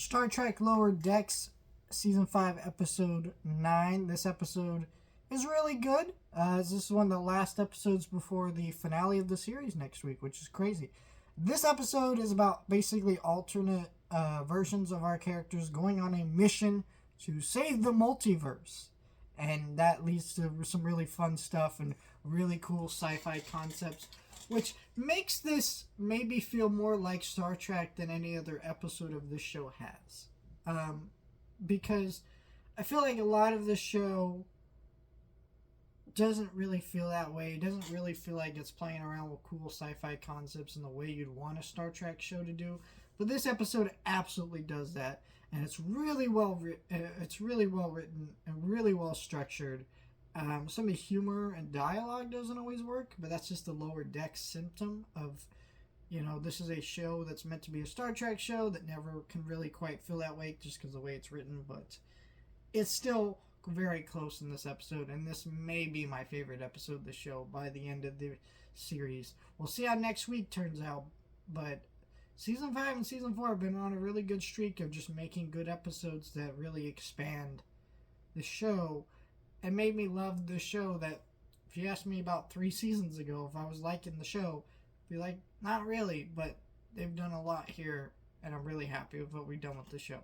Star Trek Lower Decks, Season 5, Episode 9. This episode is really good. This is one of the last episodes before the finale of the series next week, which is crazy. This episode is about basically alternate versions of our characters going on a mission to save the multiverse. And that leads to some really fun stuff and really cool sci-fi concepts, which makes this maybe feel more like Star Trek than any other episode of this show has. Because I feel like a lot of this show doesn't really feel that way. It doesn't really feel like it's playing around with cool sci-fi concepts in the way you'd want a Star Trek show to do. But this episode absolutely does that, and it's really well written and really well structured. Some of the humor and dialogue doesn't always work, but that's just the Lower Decks symptom of, this is a show that's meant to be a Star Trek show that never can really quite feel that way just because of the way it's written, but it's still very close in this episode, and this may be my favorite episode of the show by the end of the series. We'll see how next week turns out, but Season 5 and Season 4 have been on a really good streak of just making good episodes that really expand the show and made me love the show that, if you asked me about 3 seasons ago if I was liking the show, I'd be like, not really, but they've done a lot here, and I'm really happy with what we've done with the show.